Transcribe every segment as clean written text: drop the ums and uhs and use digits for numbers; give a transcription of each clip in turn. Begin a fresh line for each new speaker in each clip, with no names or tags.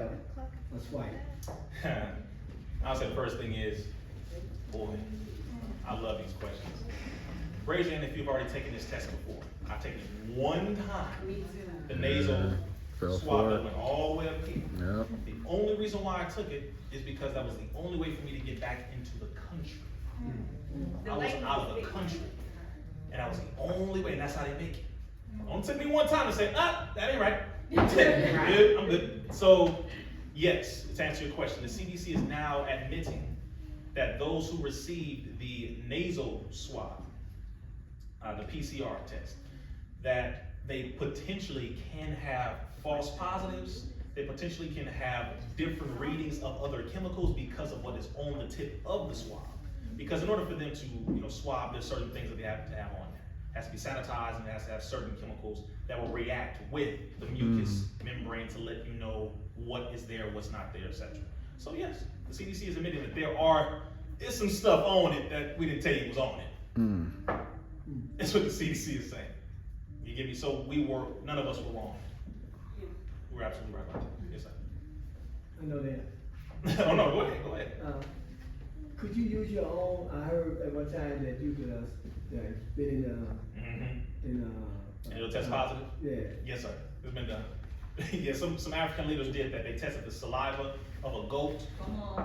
a swipe?
I'll say the first thing is, boy, I love these questions. Raise your hand if you've already taken this test before. I've taken it one time.
Me too.
The nasal
Fell
swab
for
that
it.
went all the way up here.
Yep.
The only reason why I took it is because that was the only way for me to get back into the country. I was out of the country. And that was the only way, and that's how they make it. Don't take me one time to say, that ain't right. Good, I'm good. So, yes, to answer your question, the CDC is now admitting that those who received the nasal swab, the PCR test, that they potentially can have false positives, they potentially can have different readings of other chemicals because of what is on the tip of the swab. Because in order for them to swab, there's certain things that they have to have on there. It has to be sanitized and it has to have certain chemicals that will react with the mucous membrane to let you know what is there, what's not there, etc. So yes, the CDC is admitting that there's some stuff on it that we didn't tell you was on it. That's what the CDC is saying. You get me? So none of us were wrong. We were absolutely right about that. Yes, sir.
I know that.
Oh no, go ahead.
Could you use your own? I heard at one time that you could spit in
it'll test positive?
Yeah.
Yes, sir. It's been done. Yeah, some African leaders did that. They tested the saliva of a goat.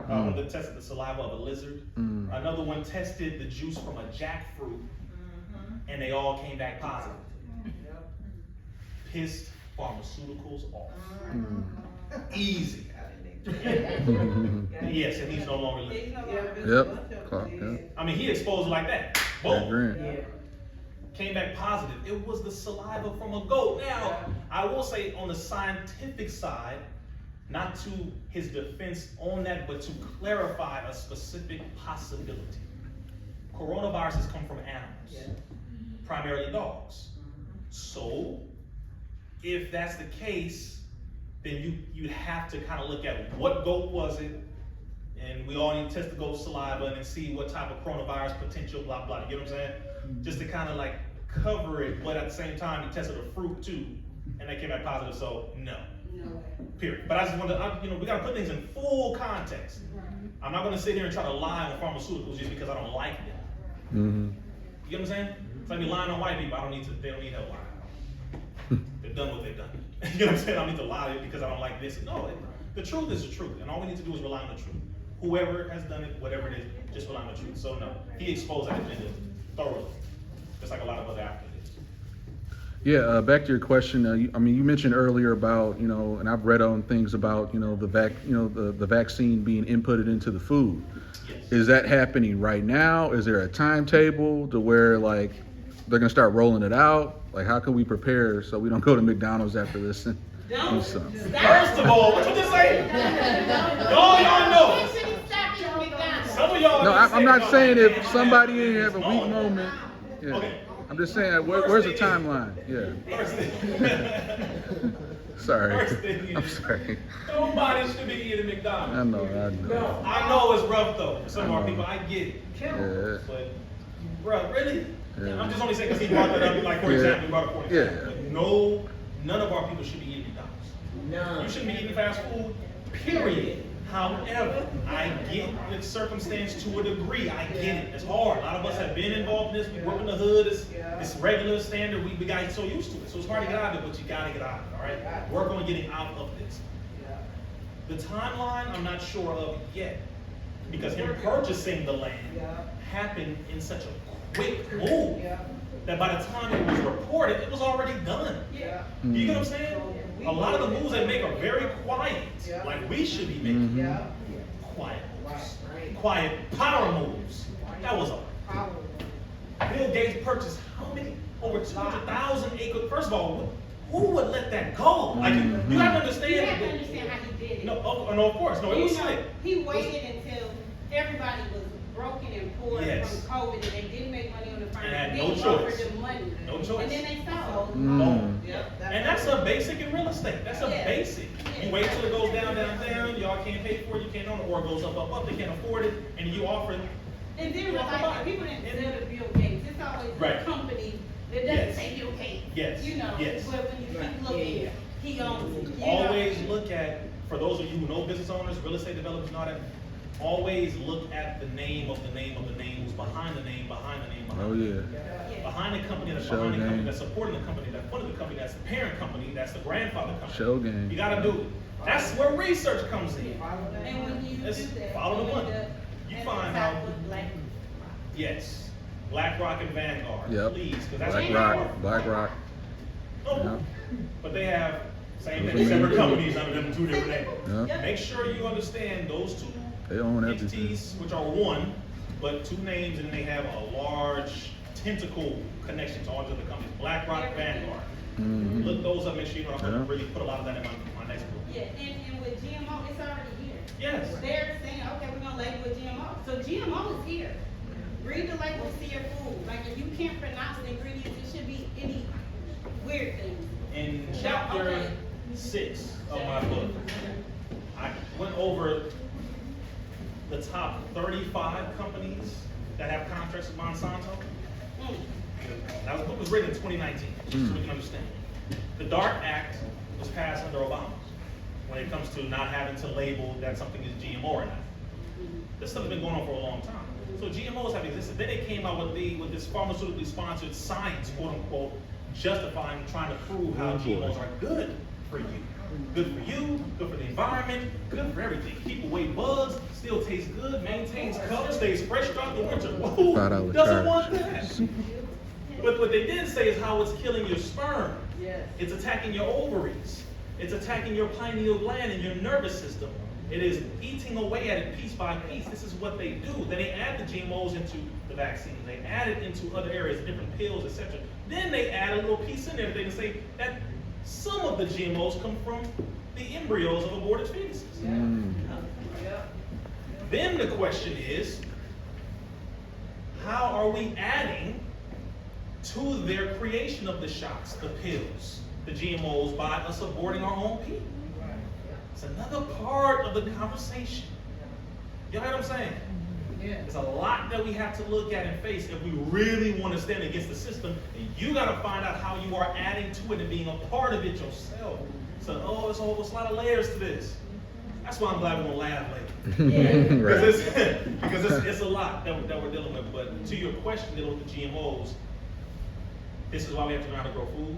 One that tested the saliva of a lizard. Another one tested the juice from a jackfruit, and they all came back positive. Pissed pharmaceuticals off. Easy. Yes, and he's no longer living.
Yep.
I mean, he exposed like that. Boom.
Yeah.
Came back positive. It was the saliva from a goat. Now, I will say on the scientific side, not to his defense on that, but to clarify a specific possibility. Coronaviruses come from animals, primarily dogs. So, if that's the case, then you'd have to kind of look at what goat was it, and we all need to test the goat's saliva and then see what type of coronavirus potential, blah, blah, you get what I'm saying? Just to kind of like cover it, but at the same time, you tested a fruit too, and they came back positive, so no. Period. But I just want to, we got to put things in full context. I'm not going to sit here and try to lie on pharmaceuticals just because I don't like them. You get what I'm saying? It's like me lying on white people. They don't need help lying. They've done what they've done. You know what I'm saying? I don't need to lie because I don't like this. No, the truth is the truth, and all we need to do is rely on the truth. Whoever has done it, whatever it is, just rely on the truth. So no, he exposed that agenda thoroughly, just like a lot of other athletes.
Yeah, back to your question. You mentioned earlier about, and I've read on things about, the vaccine being inputted into the food.
Yes.
Is that happening right now? Is there a timetable to where like they're gonna start rolling it out? Like, how can we prepare so we don't go to McDonald's after this and do something?
First of all, what you just say? Y'all know. Some of y'all.
No, I'm not saying if somebody in here have a weak moment. Yeah.
Okay.
I'm just saying, where's the timeline? Yeah.
First thing.
Sorry.
First thing
I'm sorry.
Nobody should be eating McDonald's.
I know.
I know it's rough though. For some of our people, I get it.
Yeah.
But, bro, really?
Yeah.
I'm just only saying because he brought that up. Like, for example, he brought it for example.
Yeah.
But no, none of our people should be eating McDonald's.
No.
You shouldn't be eating fast food, period. However, I get the circumstance to a degree. I get it. It's hard. A lot of us have been involved in this. We work in the hood. It's regular standard. We got so used to it. So it's hard to get out of it, but you got to get out of it, all right? Work on getting out of this. The timeline, I'm not sure of yet. Because him purchasing the land happened in such a quick move that by the time it was reported, it was already done. You get what I'm saying? A lot of the moves they make are very quiet, like we should be making. Quiet moves. Quiet power moves. That was a Bill Gates purchased how many? Over 200,000 acres. First of all, who would let that go? Like, you have to understand.
You have to understand how he did it.
No, of course. No, it was slick.
He waited until everybody was broken and poor
Yes.
from COVID, and they didn't make money on the farm.
And had
He
no
offered
choice.
them money.
No choice.
And then they sold.
Boom. And that's a basic in real estate. That's a
Yeah.
basic. You wait till it goes down, y'all can't pay for it, you can't own it, or it goes up, they can't afford it, and you offer it.
And then like people didn't sell to Bill Gates. It's always
Right.
a company that doesn't
Yes.
say Bill Gates.
Yes.
You know,
Yes.
but when you keep looking, he owns it. You
Always
know?
look at for those of you who know business owners, real estate developers, and all that, always look at the name of the name of the name, who's behind the name, behind the name, behind the name. Behind the company, that's behind the company, that's supporting the company, that's funding the company, that's the parent company, that's the grandfather company.
Show game.
You gotta do it. That's where research comes in.
And when you
Let's
do that,
follow the money. You
at
find
the top
out.
with Black.
Yes. BlackRock and Vanguard.
Yep.
Please, because that's
BlackRock.
Oh,
Yep.
but they have same
Those
thing,
are
separate
unique.
companies under them two different names.
Yep.
Make sure you understand those two
They own everything.
entities, which are one, but two names, and they have a large tentacle connection to all the other companies. BlackRock, Vanguard.
Mhm.
Look those up. Make sure you know I'm gonna
Yeah.
really put a lot of that in my next book.
Yeah, and with GMO, it's already here.
Yes.
They're saying, okay, we're gonna label it GMO. So GMO is here. Read the label, see your food. Like if you can't pronounce the ingredients, it should be any weird things.
In chapter
Okay.
6 of my book, I went over the top 35 companies that have contracts with Monsanto.
Mm.
Now, the book was written in 2019, just so we can understand. The DART Act was passed under Obama when it comes to not having to label that something is GMO or not. This stuff has been going on for a long time. So GMOs have existed. Then they came out with this pharmaceutically sponsored science, quote unquote, justifying, trying to prove how GMOs are good for you. Good for you, good for the environment, good for everything. Keep away bugs, still tastes good, maintains color, stays fresh throughout the winter. Whoa,
$5
doesn't
charge.
want that. But what they didn't say is how it's killing your sperm.
Yes.
It's attacking your ovaries. It's attacking your pineal gland and your nervous system. It is eating away at it piece by piece. This is what they do. Then they add the GMOs into the vaccines. They add it into other areas, different pills, etc. Then they add a little piece in there. They can say that some of the GMOs come from the embryos of aborted fetuses.
Mm.
Then the question is, how are we adding to their creation of the shots, the pills, the GMOs by us aborting our own people? It's another part of the conversation. You know what I'm saying? There's a lot that we have to look at and face if we really want to stand against the system. And you got to find out how you are adding to it and being a part of it yourself. So, it's a lot of layers to this. That's why I'm glad we're going to laugh later.
Right.
Because it's a lot that we're dealing with. But to your question, dealing with the GMOs, this is why we have to learn how to grow food,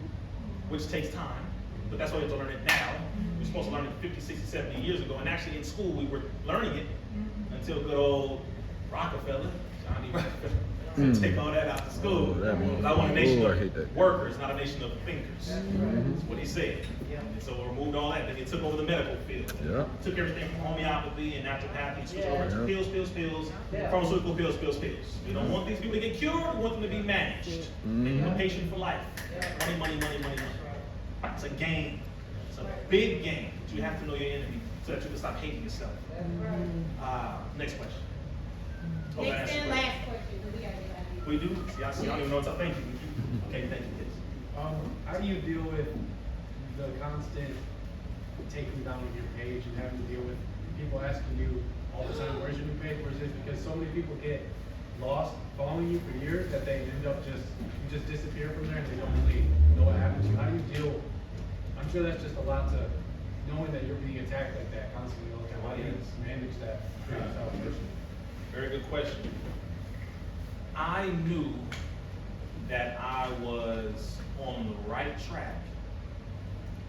which takes time. But that's why we have to learn it now. We're supposed to learn it 50, 60, 70 years ago. And actually in school, we were learning it until good old Rockefeller, Johnny Rockefeller, to take all that out of school.
Oh, that
But I want a nation
I hate that.
of workers, not a nation of thinkers. That's what he said. And so we removed all that. Then he took over the medical field.
Yeah.
Took everything from homeopathy and naturopathy, switched over to
Yeah.
pills, pharmaceutical pills. We don't want these people to get cured. We want them to be managed. Making a patient for life. Money. It's a game. It's a big game. But you have to know your enemy so that you can stop hating yourself. Next question. Oh,
Next
that's
and
the question.
last question, 'cause we gotta get out of here.
We do? See, I don't even know what's up. Thank you. Okay, thank you. Yes.
How do you deal with the constant taking down of your page and having to deal with people asking you all the time, where's your new page, where's this? Because so many people get lost following you for years that they end up you just disappear from there and they don't really know what happened to you. How do you deal? I'm sure that's just a lot to knowing that you're being attacked like that constantly all the time. How do you manage that for yourself personally?
Very good question. I knew that I was on the right track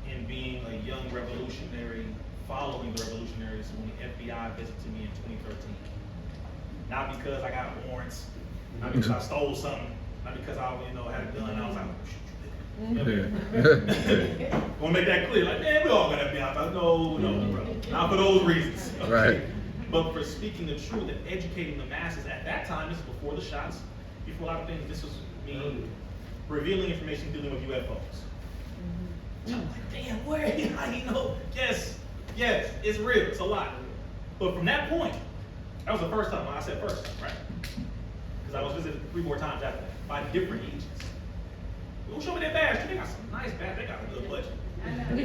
in being a young revolutionary, following the revolutionaries when the FBI visited me in 2013. Not because I got warrants, not because I stole something, not because I had a gun. I was like, I want to make that clear. Like, man, we all got FBI. But no, bro. Not for those reasons. Okay?
Right.
But for speaking the truth and educating the masses at that time, this is before the shots, before a lot of things, this was me revealing information dealing with UFOs. I'm like, damn, where? How you know? Yes, it's real. It's a lot. But from that point, that was the first time. I said first time, right? Because I was visited 3 more times after that by different agents. Who show me their badge? They got some nice badge. They got a good budget.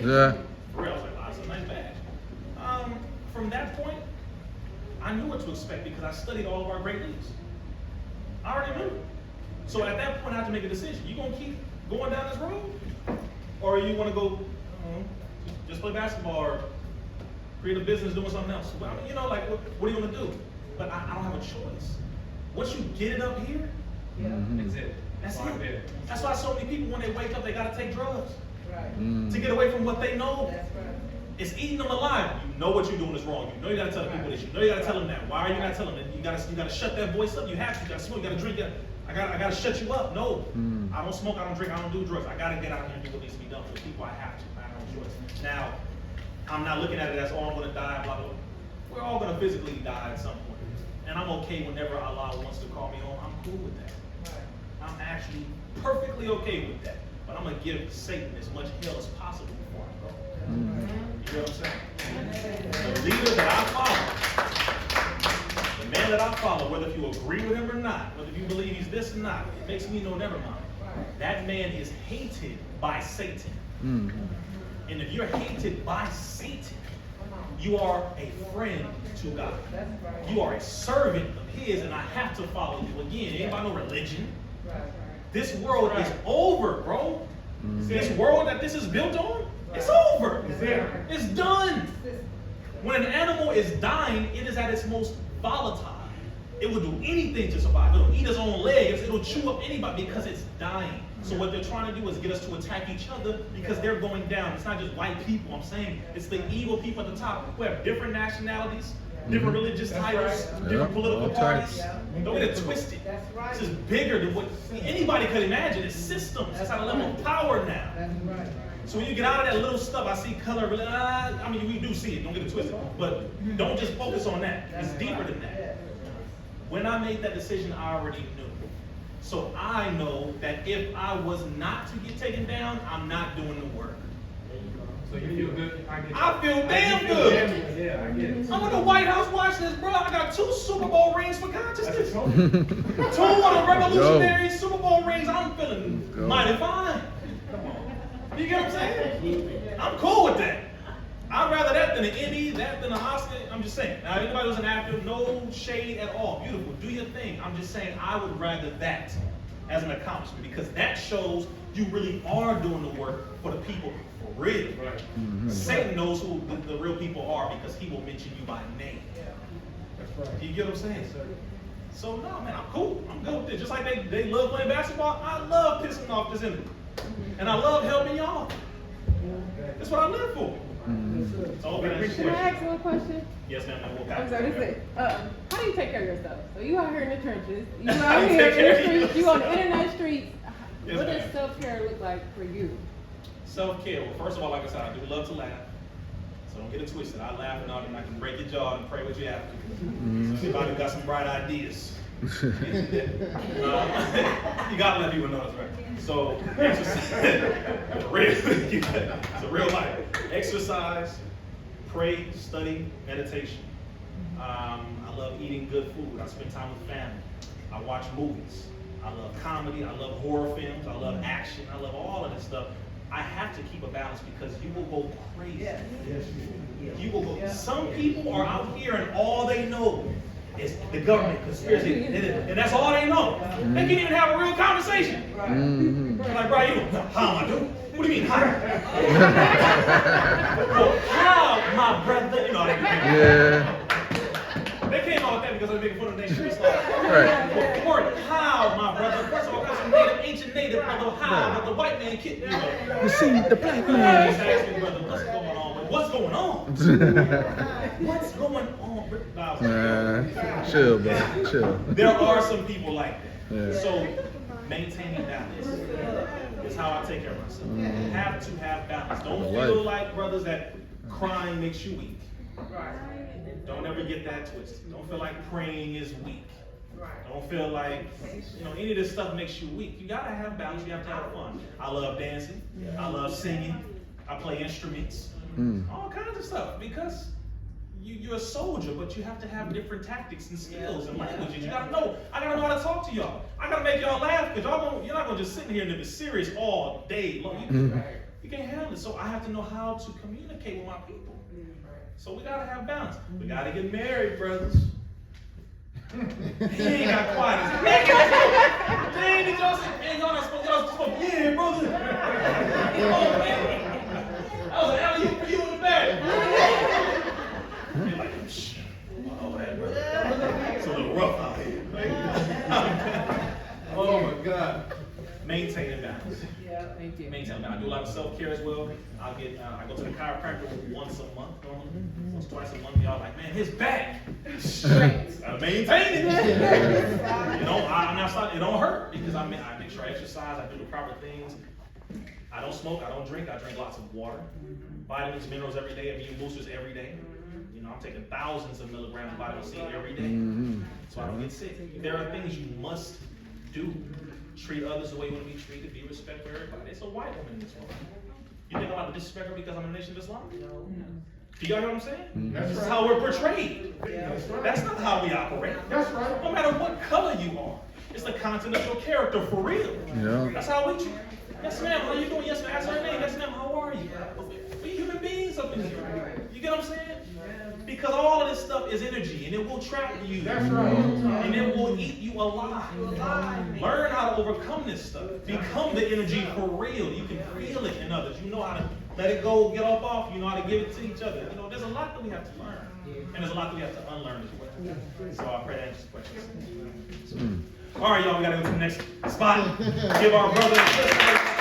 Yeah.
For real, I was like, wow, that's a nice badge. From that point, I knew what to expect because I studied all of our great leaders. I already knew. So at that point, I had to make a decision. You gonna keep going down this road, or you want to go just play basketball, or create a business doing something else. Well, I mean, you know, like, what are you gonna do? But I don't have a choice. Once you get it up here,
That's it.
that's
Right there.
it. That's why so many people, when they wake up, they gotta take drugs
Right.
to get away from what they know.
That's right.
It's eating them alive. You know what you're doing is wrong. You know you gotta tell the people this. You know you gotta tell them that. Why are you not telling them? You gotta shut that voice up. You have to. You gotta smoke. You gotta drink. I gotta shut you up. No, I don't smoke. I don't drink. I don't do drugs. I gotta get out here and do what needs to be done for the people. I have to. I have no choice. Now, I'm not looking at it as, oh, I'm gonna die. Blah blah. We're all gonna physically die at some point, and I'm okay whenever Allah wants to call me home. I'm cool with that.
Right.
I'm actually perfectly okay with that. But I'm gonna give Satan as much hell as possible before I go. You know what I'm saying? The leader that I follow, the man that I follow, whether if you agree with him or not, whether you believe he's this or not, it makes me know, never mind. That man is hated by Satan. And if you're hated by Satan, you are a friend to God.
That's right.
You are a servant of his, and I have to follow you. Again, it ain't about no religion.
Right.
This world is over, bro. This world that this is built on, it's over. It's done. When an animal is dying, it is at its most volatile. It will do anything to survive. It'll eat its own legs. It'll chew up anybody because it's dying. So what they're trying to do is get us to attack each other because they're going down. It's not just white people. I'm saying it's the evil people at the top who have different nationalities, different religious titles, different political
all types.
parties. Don't get it twisted.
That's right.
This is bigger than what anybody could imagine. It's systems. It's at a level of power now.
That's right.
So when you get out of that little stuff, I see color. I mean, we do see it. Don't get it twisted. But don't just focus on that. It's deeper than that. When I made that decision, I already knew. So I know that if I was not to get taken down, I'm not doing the work.
So you feel good?
I feel damn good.
Yeah, I get it.
I'm in the White House watching this, bro. I got 2 Super Bowl rings for consciousness. 2 of the revolutionary Super Bowl rings. I'm feeling mighty fine. Come on. You get what I'm saying? I'm cool with that. I'd rather that than an Emmy, that than an Oscar. I'm just saying. Now, anybody who's an actor, no shade at all. Beautiful. Do your thing. I'm just saying I would rather that as an accomplishment because that shows you really are doing the work for the people for real.
Right.
Satan knows who the real people are because he will mention you by name.
That's right.
You get what I'm saying? So, no, man, I'm cool. I'm good with it. Just like they love playing basketball, I love pissing off this enemy. And I love helping y'all. That's what I live for. So,
Can I ask one question?
yes, ma'am. We'll
I'm sorry, how do you take care of yourself? So you out here in the trenches, you
How
out
you
here
take care of
in the streets, you on the internet streets.
Yes,
What
ma'am.
does self-care look like for you?
Self-care. Well, first of all, like I said, I do love to laugh. So don't get it twisted. I laugh and I can break your jaw and pray with you after. Somebody got some bright ideas. You gotta let people know that's right. So, exercise. It's a real life. Exercise, pray, study, meditation. I love eating good food. I spend time with family. I watch movies. I love comedy. I love horror films. I love action. I love all of this stuff. I have to keep a balance because you will go crazy.
Yes.
You will go. Some people are out here and all they know is the government conspiracy, and that's all they know. They can't even have a real conversation. They're like, bro, how am I doing? What do you mean, how? Well, how, my brother? You know, they came out with that because they're making fun of their street style.
Right.
Well, how, my brother? First of all, that's some native, ancient native, brother. How? But the white man kicked me.
You see the black man.
Just ask me, brother, what's going on? What's going on? What's going on?
Chill, bro. Chill.
There are some people like that.
Yeah.
So maintaining balance is how I take care of myself. You have to have balance. Don't feel like, brothers, that crying makes you weak. Don't ever get that twisted. Don't feel like praying is weak. Don't feel like, any of this stuff makes you weak. You gotta have balance. You have to have fun. I love dancing. I love singing. I play instruments. All kinds of stuff because you're a soldier, but you have to have different tactics and skills and languages. You gotta know. I gotta know how to talk to y'all. I gotta make y'all laugh because you're not gonna just sit here and be serious all day long. You can't handle it. So I have to know how to communicate with my people. So we gotta have balance. We gotta get married, brothers. He ain't got quiet. Man, did y'all say, man, y'all not supposed, yeah, brother. Oh, man. That was an alley-oop for you in the back.
too.
Maintain. I do a lot of self-care as well. I go to the chiropractor once a month normally. Once, twice a month. Y'all like, man, his back. I maintain it. You know, I'm not starting. It don't hurt because I make sure I exercise. I do the proper things. I don't smoke. I don't drink. I drink lots of water, vitamins, minerals every day, immune boosters every day. You know, I'm taking thousands of milligrams of vitamin C every day, so I don't get sick. There are things you must do. Treat others the way you want to be treated. Be respectful for everybody. It's a white woman in this world. You think I'm about to disrespect her because I'm in the Nation of Islam? No. Do y'all hear what I'm saying? This is how we're portrayed. That's not how we operate. That's right. No matter what color you are, it's the content of your character for real.
Yeah.
That's how we treat. Yes, ma'am. How you doing? Yes, ma'am. Ask her name. Yes, ma'am. How are you? We're human beings up in here. You get what I'm saying? Because all of this stuff is energy, and it will trap you. That's right. And it will eat you alive. Learn how to overcome this stuff. Become the energy for real. You can feel it in others. You know how to let it go, get off. You know how to give it to each other. You know, there's a lot that we have to learn, and there's a lot that we have to unlearn as well. So I pray that answers the questions. All right, y'all. We gotta go to the next spot. Give our brother and sister